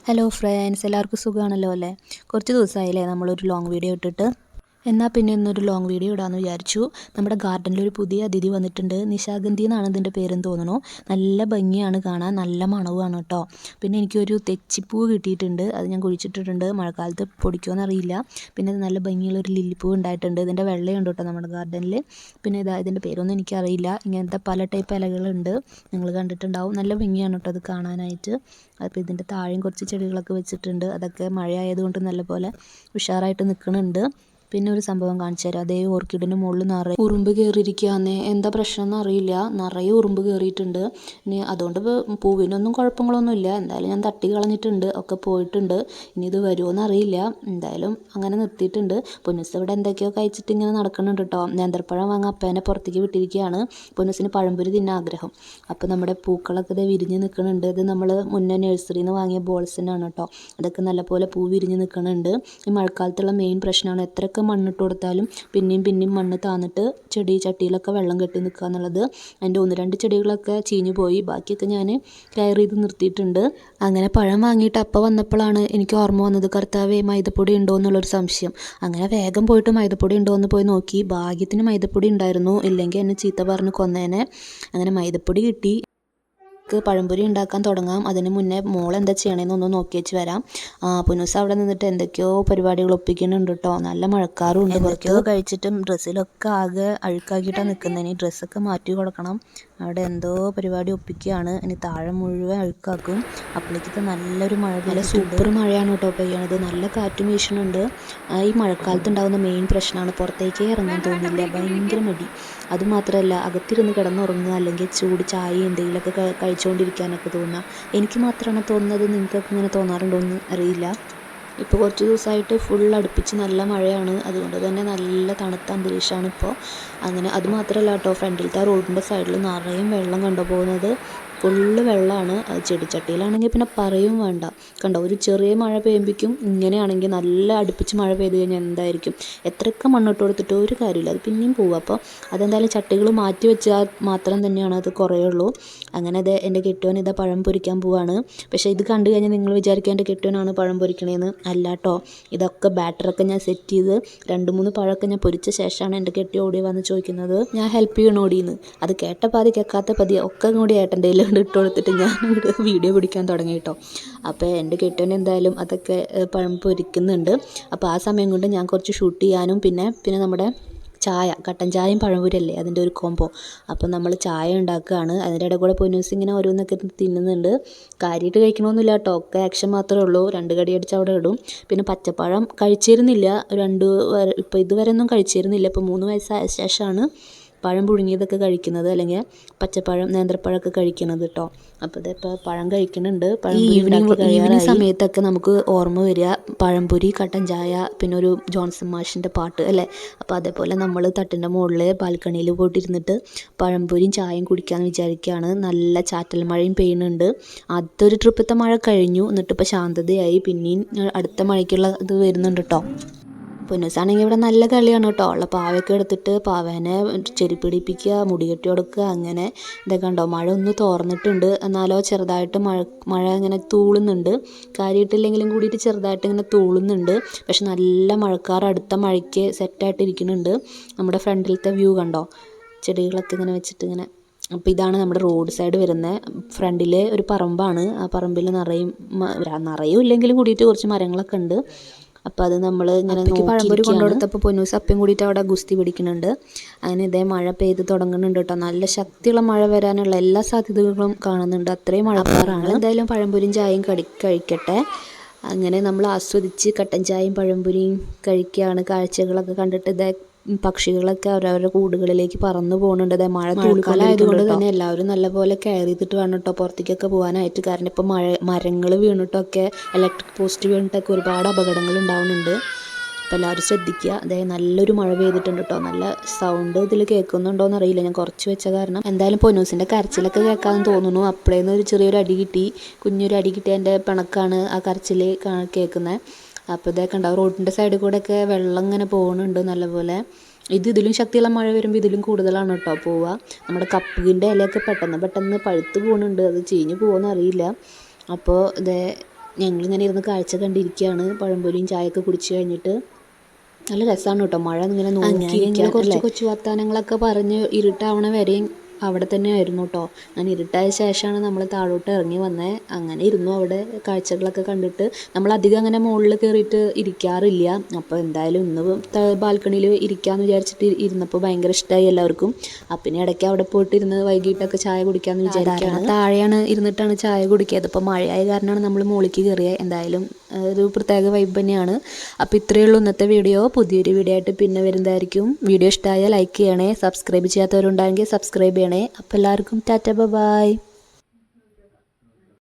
Hello friends, എല്ലാവർക്കും സുഖമാണല്ലോ അല്ലേ? കുറച്ച് ദിവസമായില്ലേ നമ്മളൊരു ലോങ് വീഡിയോ ഇട്ടിട്ട്. എന്നാൽ പിന്നെ ഇന്നൊരു ലോങ് വീഡിയോ ഇടാമെന്ന് വിചാരിച്ചു. നമ്മുടെ ഗാർഡനിലൊരു പുതിയ അതിഥി വന്നിട്ടുണ്ട്. നിശാഗന്ധി എന്നാണ് ഇതിൻ്റെ പേരെന്ന് തോന്നുന്നു. നല്ല ഭംഗിയാണ് കാണാൻ, നല്ല മണവുമാണ് കേട്ടോ. പിന്നെ എനിക്കൊരു തെച്ചിപ്പൂ കിട്ടിയിട്ടുണ്ട്, അത് ഞാൻ കുഴിച്ചിട്ടിട്ടുണ്ട്. മഴക്കാലത്ത് പൊടിക്കുമെന്നറിയില്ല. പിന്നെ ഇത് നല്ല ഭംഗിയുള്ളൊരു ലില്ലിപ്പൂ ഉണ്ടായിട്ടുണ്ട്. ഇതിൻ്റെ വെള്ളയുണ്ട് കേട്ടോ നമ്മുടെ ഗാർഡനിൽ. പിന്നെ ഇതിൻ്റെ പേരൊന്നും എനിക്കറിയില്ല. ഇങ്ങനത്തെ പല ടൈപ്പ് ഇലകളുണ്ട്, നിങ്ങൾ കണ്ടിട്ടുണ്ടാവും. നല്ല ഭംഗിയാണ് കേട്ടോ അത് കാണാനായിട്ട്. അപ്പോൾ ഇതിൻ്റെ താഴെയും കുറച്ച് ചെടികളൊക്കെ വെച്ചിട്ടുണ്ട്. അതൊക്കെ മഴയായതുകൊണ്ട് നല്ലപോലെ ഉഷാറായിട്ട് നിൽക്കുന്നുണ്ട്. പിന്നെ ഒരു സംഭവം കാണിച്ചു തരാം. അതേ ഓർക്കിഡിൻ്റെ മുകളിൽ നിറയെ ഉറുമ്പ് കയറിയിരിക്കുകയെന്നേ. എന്താ പ്രശ്നം എന്നറിയില്ല, നിറയെ ഉറുമ്പ് കയറിയിട്ടുണ്ട്. ഇനി അതുകൊണ്ട് പൂവിനൊന്നും കുഴപ്പങ്ങളൊന്നുമില്ല. എന്തായാലും ഞാൻ തട്ടി കളഞ്ഞിട്ടുണ്ട്, ഒക്കെ പോയിട്ടുണ്ട്. ഇനി ഇത് വരുമോ എന്നറിയില്ല. എന്തായാലും അങ്ങനെ നിർത്തിയിട്ടുണ്ട്. പൊന്നൂസ് ഇവിടെ എന്തൊക്കെയോ കഴിച്ചിട്ട് ഇങ്ങനെ നടക്കുന്നുണ്ട് കേട്ടോ. നേന്ത്രപ്പഴം വാങ്ങാൻ അപ്പേനെ പുറത്തേക്ക് വിട്ടിരിക്കുകയാണ്. പൊന്നൂസിന് പഴംപൊരി തിന്നാൻ ആഗ്രഹം. അപ്പോൾ നമ്മുടെ പൂക്കളൊക്കെ ഇത് വിരിഞ്ഞ് നിൽക്കുന്നുണ്ട്. ഇത് നമ്മൾ മുന്നേ നഴ്സറിയിൽ നിന്ന് വാങ്ങിയ ബോൾസിനാണ് കേട്ടോ. അതൊക്കെ നല്ലപോലെ പൂ വിരിഞ്ഞ് നിൽക്കുന്നുണ്ട്. ഈ മഴക്കാലത്തുള്ള മെയിൻ പ്രശ്നമാണ്, എത്രയൊക്കെ മണ്ണിട്ട് കൊടുത്താലും പിന്നെയും മണ്ണ് താന്നിട്ട് ചെടി ചട്ടിയിലൊക്കെ വെള്ളം കെട്ടി നിൽക്കുക എന്നുള്ളത്. എൻ്റെ 1-2 ചെടികളൊക്കെ ചീഞ്ഞു പോയി, ബാക്കിയൊക്കെ ഞാൻ കെയർ ചെയ്ത് നിർത്തിയിട്ടുണ്ട്. അങ്ങനെ പഴം വാങ്ങിയിട്ട് അപ്പം വന്നപ്പോഴാണ് എനിക്ക് ഓർമ്മ വന്നത്, കർത്താവേ മൈദപ്പൊടി ഉണ്ടോ എന്നുള്ളൊരു സംശയം. അങ്ങനെ വേഗം പോയിട്ട് മൈദപ്പൊടി ഉണ്ടോ എന്ന് പോയി നോക്കി. ഭാഗ്യത്തിന് മൈദപ്പൊടി ഉണ്ടായിരുന്നു, ഇല്ലെങ്കിൽ എന്നെ ചീത്ത പറഞ്ഞ് കൊന്നേനെ. അങ്ങനെ മൈദപ്പൊടി കിട്ടി. പഴംപൊരി ഉണ്ടാക്കാൻ തുടങ്ങാം. അതിന് മുന്നേ മോൾ എന്താ ചെയ്യണമെന്നൊന്ന് നോക്കി വെച്ച് വരാം. പുനൂസ് അവിടെ നിന്നിട്ട് എന്തൊക്കെയോ പരിപാടികൾ ഒപ്പിക്കുന്നുണ്ട് കേട്ടോ. നല്ല മഴക്കാറും ഉണ്ട്. എന്തൊക്കെയോ കഴിച്ചിട്ടും ഡ്രസ്സിലൊക്കെ ആകെ അഴുക്കാക്കിയിട്ടാണ് നിൽക്കുന്നത്. ഇനി ഡ്രസ്സൊക്കെ മാറ്റി കൊടുക്കണം. അവിടെ എന്തോ പരിപാടി ഒപ്പിക്കുകയാണ്. ഇനി താഴെ മുഴുവൻ അഴുക്കാക്കും. അപ്പോഴേക്കൊക്കെ നല്ലൊരു മഴ, നല്ല സൂപ്പർ മഴയാണ് കേട്ടോ പെയ്യണത്. നല്ല കാറ്റും വീശുന്നുണ്ട്. ഈ മഴക്കാലത്ത് ഉണ്ടാകുന്ന മെയിൻ പ്രശ്നമാണ്, പുറത്തേക്കേ ഇറങ്ങാൻ തോന്നില്ല, ഭയങ്കര മടി. അതുമാത്രമല്ല അകത്തിരുന്ന് കിടന്നുറങ്ങുക, അല്ലെങ്കിൽ ചൂട് ചായ എന്തെങ്കിലുമൊക്കെ കഴിച്ചുകൊണ്ടിരിക്കാനൊക്കെ തോന്നുക. എനിക്ക് മാത്രമാണ് തോന്നുന്നത്, നിങ്ങൾക്കൊക്കെ ഇങ്ങനെ തോന്നാറുണ്ടോ എന്ന് അറിയില്ല. ഇപ്പോൾ കുറച്ച് ദിവസമായിട്ട് ഫുൾ അടുപ്പിച്ച് നല്ല മഴയാണ്. അതുകൊണ്ട് തന്നെ നല്ല തണുത്ത അന്തരീക്ഷമാണ് ഇപ്പോൾ. അങ്ങനെ അതുമാത്രമല്ല കേട്ടോ, ഫ്രണ്ടിലത്തെ റോഡിൻ്റെ സൈഡിൽ നിറയും വെള്ളം കൊണ്ടുപോകുന്നത്. ഫുള്ള് വെള്ളമാണ്. അത് ചെടിച്ചട്ടിയിലാണെങ്കിൽ പിന്നെ പറയും വേണ്ട. കണ്ടോ, ഒരു ചെറിയ മഴ പെയ്യുമ്പോഴേക്കും ഇങ്ങനെയാണെങ്കിൽ നല്ല അടുപ്പിച്ച് മഴ പെയ്ത് കഴിഞ്ഞാൽ എന്തായിരിക്കും. എത്രയൊക്കെ മണ്ണിട്ട് കൊടുത്തിട്ട് ഒരു കാര്യമില്ല, അത് പിന്നെയും പോവുക. അപ്പോൾ അതെന്തായാലും ചട്ടികൾ മാറ്റി വെച്ചാൽ മാത്രം തന്നെയാണ് അത് കുറയുള്ളൂ. അങ്ങനെ അത് എൻ്റെ കെട്ടുവൻ ഇതാ പഴം പൊരിക്കാൻ പോവാണ്. പക്ഷേ ഇത് കണ്ടു കഴിഞ്ഞാൽ നിങ്ങൾ വിചാരിക്കുക എൻ്റെ കെട്ടുവനാണ് പഴം പൊരിക്കണേന്ന്. അല്ല കേട്ടോ, ഇതൊക്കെ ബാറ്ററൊക്കെ ഞാൻ സെറ്റ് ചെയ്ത് 2-3 പഴമൊക്കെ ഞാൻ പൊരിച്ച ശേഷമാണ് എൻ്റെ കെട്ടി ഓടി വന്ന് ചോദിക്കുന്നത്, ഞാൻ ഹെൽപ്പ് ചെയ്യണോടിയെന്ന്. അത് കേട്ട പാതി കേൾക്കാത്ത പതി ഒക്കെ കൂടി ഏട്ടൻ്റെ ഇട്ട് കൊടുത്തിട്ട് ഞാൻ ഇവിടെ വീഡിയോ പിടിക്കാൻ തുടങ്ങി കേട്ടോ. അപ്പോൾ എൻ്റെ കെട്ടുവൻ എന്തായാലും അതൊക്കെ പഴം പൊരിക്കുന്നുണ്ട്. അപ്പോൾ ആ സമയം കൊണ്ട് ഞാൻ കുറച്ച് ഷൂട്ട് ചെയ്യാനും പിന്നെ നമ്മുടെ ചായ, കട്ടൻ ചായയും പഴംപൊരിയല്ലേ അതിൻ്റെ ഒരു കോംബോ. അപ്പോൾ നമ്മൾ ചായ ഉണ്ടാക്കുകയാണ്. അതിൻ്റെ ഇടയിൽ കൂടെ പൊന്നൂസ് ഇങ്ങനെ ഓരോന്നൊക്കെ തിന്നുന്നുണ്ട്. കാര്യമായിട്ട് കഴിക്കണമെന്നില്ല കേട്ടോ, ഒക്കെ ആക്ഷൻ മാത്രമേ ഉള്ളൂ. 2 കടി അടിച്ച് അവിടെ ഇടും. പിന്നെ പച്ചപ്പഴം കഴിച്ചിരുന്നില്ല, ഇപ്പോൾ ഇതുവരെ ഒന്നും കഴിച്ചിരുന്നില്ല. ഇപ്പോൾ 3 വയസ്സായ ശേഷമാണ് പഴം പുഴുങ്ങിയതൊക്കെ കഴിക്കുന്നത്, അല്ലെങ്കിൽ പച്ചപ്പഴം നേന്ത്രപ്പഴമൊക്കെ കഴിക്കുന്നത് കേട്ടോ. അപ്പോൾ ഇതിപ്പോൾ പഴം കഴിക്കുന്നുണ്ട്. ഈവനിങ് സമയത്തൊക്കെ നമുക്ക് ഓർമ്മ വരിക പഴംപൊരി, കട്ടൻ ചായ, പിന്നെ ഒരു ജോൺസൺ മാഷിൻ്റെ പാട്ട് അല്ലേ. അപ്പോൾ അതേപോലെ നമ്മൾ തട്ടിൻ്റെ മുകളിൽ ബാൽക്കണിയിൽ പോയിട്ടിരുന്നിട്ട് പഴംപൊരിയും ചായയും കുടിക്കാമെന്ന് വിചാരിക്കുകയാണ്. നല്ല ചാറ്റൽ മഴയും പെയ്യുന്നുണ്ട്. ആദ്യത്തെ ഒരു ട്രിപ്പത്തെ മഴ കഴിഞ്ഞു, എന്നിട്ടിപ്പോൾ ശാന്തതയായി. പിന്നെയും അടുത്ത മഴയ്ക്കുള്ള ഇത് വരുന്നുണ്ട് കേട്ടോ. പൊന്നൂസാണെങ്കിൽ ഇവിടെ നല്ല കളിയാണ് കേട്ടോ. ഉള്ള പാവയൊക്കെ എടുത്തിട്ട് പാവേനെ ചെരിപ്പിടിപ്പിക്കുക, മുടി കെട്ടി കൊടുക്കുക, അങ്ങനെ ഇതൊക്കെ ഉണ്ടോ. മഴ ഒന്ന് തോർന്നിട്ടുണ്ട്, എന്നാലോ ചെറുതായിട്ട് മഴ ഇങ്ങനെ തൂളുന്നുണ്ട്. കാര്യമായിട്ടില്ലെങ്കിലും കൂടിയിട്ട് ചെറുതായിട്ട് ഇങ്ങനെ തൂളുന്നുണ്ട്. പക്ഷെ നല്ല മഴക്കാർ അടുത്ത മഴയ്ക്ക് സെറ്റായിട്ടിരിക്കുന്നുണ്ട്. നമ്മുടെ ഫ്രണ്ടിലത്തെ വ്യൂ കണ്ടോ, ചെടികളൊക്കെ ഇങ്ങനെ വെച്ചിട്ട് ഇങ്ങനെ. അപ്പോൾ ഇതാണ് നമ്മുടെ റോഡ് സൈഡ് വരുന്നത്. ഫ്രണ്ടിൽ ഒരു പറമ്പാണ്. ആ പറമ്പിൽ നിറയും ഇല്ലെങ്കിലും കൂടിയിട്ട് കുറച്ച് മരങ്ങളൊക്കെ ഉണ്ട്. അപ്പോൾ അത് നമ്മൾ ഇങ്ങനെ പഴംപൊരി കൊണ്ടുകൊടുത്തപ്പോൾ പൊന്നൂസ് അപ്പം കൂടിയിട്ട് അവിടെ ഗുസ്തി പിടിക്കുന്നുണ്ട്. അങ്ങനെ ഇതേ മഴ പെയ്ത് തുടങ്ങുന്നുണ്ട് കേട്ടോ. നല്ല ശക്തിയുള്ള മഴ വരാനുള്ള എല്ലാ സാധ്യതകളും കാണുന്നുണ്ട്. അത്രയും മഴക്കാറാണ്. എന്തായാലും പഴംപൊരിയും ചായയും കഴിക്കട്ടെ. അങ്ങനെ നമ്മൾ ആസ്വദിച്ച് കട്ടൻ ചായയും പഴംപൊരിയും കഴിക്കുകയാണ്. കാഴ്ചകളൊക്കെ കണ്ടിട്ട് ഇതേ പക്ഷികളൊക്കെ അവരവരുടെ കൂടുകളിലേക്ക് പറന്നു പോകുന്നുണ്ട്. അതായത് മഴക്കാലമായതുകൊണ്ട് തന്നെ എല്ലാവരും നല്ലപോലെ കെയർ ചെയ്തിട്ട് വേണം കേട്ടോ പുറത്തേക്കൊക്കെ പോകാനായിട്ട്. കാരണം ഇപ്പോൾ മരങ്ങൾ വീണിട്ടൊക്കെ ഇലക്ട്രിക് പോസ്റ്റ് വീണിട്ടൊക്കെ ഒരുപാട് അപകടങ്ങൾ ഉണ്ടാവുന്നുണ്ട്. അപ്പോൾ എല്ലാവരും ശ്രദ്ധിക്കുക. അതായത് നല്ലൊരു മഴ പെയ്തിട്ടുണ്ട് കേട്ടോ. നല്ല സൗണ്ട് ഇതിൽ കേൾക്കുന്നുണ്ടോയെന്ന് അറിയില്ല, ഞാൻ കുറച്ച് വെച്ച കാരണം. എന്തായാലും പൊന്നൂസിൻ്റെ കരച്ചിലൊക്കെ കേൾക്കാമെന്ന് തോന്നുന്നു. അപ്പോഴേന്ന് ഒരു ചെറിയൊരു അടി കിട്ടി, കുഞ്ഞൊരു അടി കിട്ടി. എൻ്റെ പിണക്കാണ് ആ കരച്ചിൽ കേൾക്കുന്നത്. അപ്പോൾ ഇതൊക്കെ ഉണ്ടാവും. റോഡിൻ്റെ സൈഡിൽ കൂടെയൊക്കെ വെള്ളം ഇങ്ങനെ പോകുന്നുണ്ട് നല്ലപോലെ. ഇതിലും ശക്തിയുള്ള മഴ വരുമ്പോൾ ഇതിലും കൂടുതലാണ് കേട്ടോ പോവുക. നമ്മുടെ കപ്പുകിൻ്റെ ഇലയൊക്കെ പെട്ടെന്ന് പഴുത്ത് പോകുന്നുണ്ട്. അത് ചീഞ്ഞ് പോകുമെന്ന് അറിയില്ല. അപ്പോൾ ഞങ്ങളിങ്ങനെ ഇരുന്ന് കാഴ്ച കണ്ടിരിക്കുകയാണ്. പഴംപൊരിയും ചായയൊക്കെ കുടിച്ച് കഴിഞ്ഞിട്ട്. നല്ല രസമാണ് കേട്ടോ, മഴ ഇങ്ങനെ നോക്കിയിരിക്കാൻ. കുറച്ച് കൊച്ചു വർത്താനങ്ങളൊക്കെ പറഞ്ഞ് ഇരുട്ടാവണ വരെയും അവിടെ തന്നെ ആയിരുന്നു കേട്ടോ. അങ്ങനെ ഇരുട്ടായ ശേഷമാണ് നമ്മൾ താഴോട്ട് ഇറങ്ങി വന്നത്. അങ്ങനെ ഇരുന്നു അവിടെ കാഴ്ചകളൊക്കെ കണ്ടിട്ട്. നമ്മളധികം അങ്ങനെ മുകളിൽ കയറിയിട്ട് ഇരിക്കാറില്ല. അപ്പോൾ എന്തായാലും ഇന്ന് ബാൽക്കണിയിൽ ഇരിക്കാമെന്ന് വിചാരിച്ചിട്ട് ഇരുന്നപ്പോൾ ഭയങ്കര ഇഷ്ടമായി എല്ലാവർക്കും. അപ്പം പിന്നെ ഇടയ്ക്ക് അവിടെ പോയിട്ട് ഇരുന്ന് വൈകിട്ടൊക്കെ ചായ കുടിക്കാമെന്ന് വിചാരിക്കുകയാണ്. താഴെയാണ് ഇരുന്നിട്ടാണ് ചായ കുടിക്കുക. ഇപ്പോൾ മഴയായ കാരണമാണ് നമ്മൾ മുകളിലേക്ക് കയറിയത്. എന്തായാലും ഒരു പ്രത്യേക വൈബ് തന്നെയാണ്. അപ്പോൾ ഇത്രയേ ഉള്ളൂ ഇന്നത്തെ വീഡിയോ. പുതിയൊരു വീഡിയോ ആയിട്ട് പിന്നെ വരുന്നതായിരിക്കും. വീഡിയോ ഇഷ്ടമായാൽ ലൈക്ക് ചെയ്യണേ. സബ്സ്ക്രൈബ് ചെയ്യാത്തവരുണ്ടെങ്കിൽ സബ്സ്ക്രൈബ് ചെയ്യണേ. അപ്പോൾ എല്ലാവർക്കും ടാറ്റ ബൈ.